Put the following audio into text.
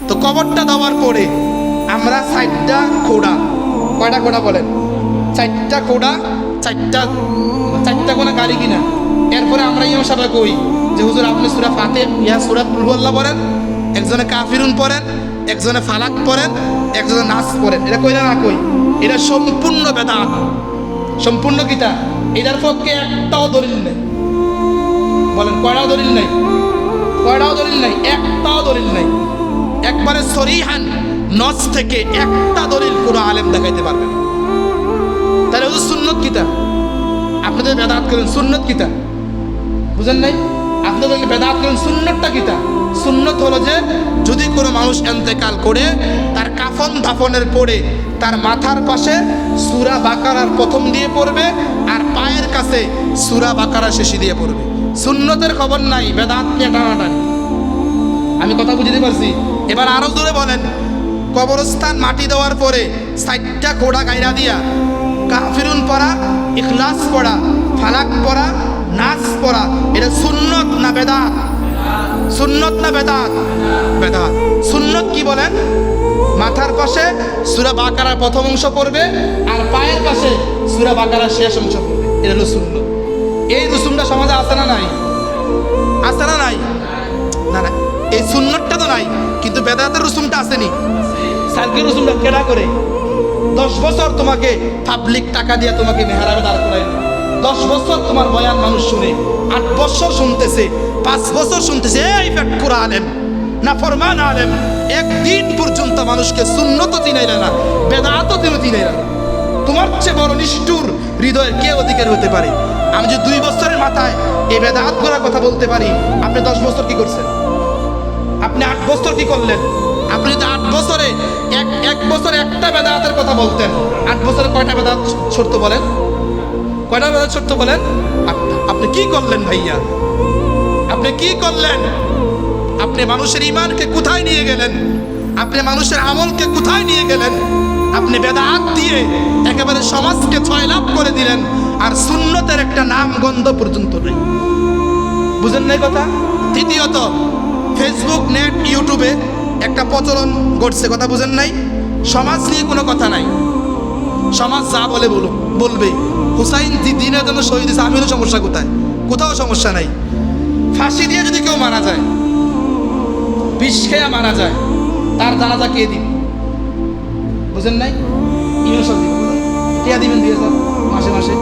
তো কবরটা দেওয়ার পরে আমরা 4টা খোড়া, কয়টা খোড়া বলেন? 4টা খোড়া, 4টা কোনো গাড়ি কিনা। এরপরে আমরা ইমাম সাহেব কই যে হুজুর আপনি সূরা ফাতিহা সূরা কুল হুয়াল্লাহ পড়েন, একজনে কাফিরুন পড়েন, একজনে ফালাক পড়েন, একজনে নাস পড়েন। এটা কইরা না কই, এটা সম্পূর্ণ বেদাত, সম্পূর্ণ কিতা। এটার পক্ষে একটাও দলিল নেই। বলেন কয়টাও দলিল নেই? কয়টাও দলিল নেই? একটাও দলিল নেই। একবারে সরিহান নস থেকে একটা দলিল কোনো আলেম দেখাইতে পারবে না। তাহলে হুজুর সুন্নত কিতা? আপনাদের বেদাত করেন সুন্নত কিতা? বুঝেন নাই? আপনাদের বেদাত করেন সুন্নতটা কিতা? সুন্নত হলো যে যদি কোনো মানুষ ইন্তেকাল করে তার কাফন দাফনের পরে তার মাথার পাশে সূরা বাকারার প্রথম দিয়ে পড়বে আর পায়ের কাছে সূরা বাকারা শেষে দিয়ে পড়বে। সুন্নতের খবর নাই, বেদাত নিয়ে টানাটানি। আমি কথা বুঝতে পারছি? এবার আরো জোরে বলেন। কবরস্থান মাটি দেওয়ার পরে 4টা খোড়া গাইরা দিয়া কাফিরুন পড়া, ইখলাস পড়া, ফালাক পড়া, নাস পড়া, এটা সুন্নত না বেদাত? সুন্নত না বেদাত? বেদাত। সুন্নত কি বলেন? মাথার পাশে সূরা বাকারার প্রথম অংশ পড়বে আর পায়ের পাশে সূরা বাকারার শেষ অংশ পড়বে, এটা হলো সুন্নত। এই রসুমটা সমাজে আছে না নাই? আছে না নাই? না না, এই সুন্নতটা তো নাই, কিন্তু বেদাতের রসুমটা আসেনি। সার্কির রসুমটা কেডা করে? 10 বছর তোমাকে পাবলিক টাকা দিয়ে তোমাকে মেহরাবে দাঁড় করাই, 10 বছর তোমার বয়ান মানুষ শুনে, 8 বছর শুনতেছে, 5 বছর শুনতেছে, এই ফ্যাক্ট করে আলেম না ফরমান আলেম, একদিন পর্যন্ত মানুষকে সুন্নত চিনাইলে না, বেদাতও চিনাইলে না। তোমার চেয়ে বড় নিষ্ঠুর হৃদয়ের কে অধিকার হতে পারে? আমি যে 2 বছরের মাথায় এই বেদাত করার কথা বলতে পারি, আপনি 10 বছর কি করছেন? আপনি 8 বছর কি করলেন? আপনি যদি 8 বছরে এক বছরে একটা বেদাতের কথা বলতেন, 8 বছরে কয়টা বেদাত ছড়তো বলেন? কয়টা বেদাত ছড়তো বলেন? আপনি কি করলেন ভাইয়া? আপনি কি করলেন? আপনি মানুষের ঈমানকে কোথায় নিয়ে গেলেন? আপনি মানুষের আমলকে কোথায় নিয়ে গেলেন? আপনি বেদাত দিয়ে একেবারে সমাজকে ছয়লাভ করে দিলেন, আর সুন্নতের একটা নাম গন্ধ পর্যন্ত নেই। বুঝেন নাই কথা? তৃতীয়ত, ফেসবুক, নেট, ইউটিউবে একটা প্রচলন ঘটছে, কথা বুঝেন নাই? সমাজ নিয়ে কোনো কথা নাই, সমাজ যা বলে বলবে। হুসাইন দিনের জন্য শহীদ হয়েছে, আমিরও সমস্যা কোথায়? কোথাও সমস্যা নাই। ফাঁসি দিয়ে যদি কেউ মারা যায়, বিষ খেয়া মারা যায়, তার জানাজা কে দিবে? বুঝেন নাই? ইউনুস কে দিবেন? দিয়ে যান মাসে মাসে।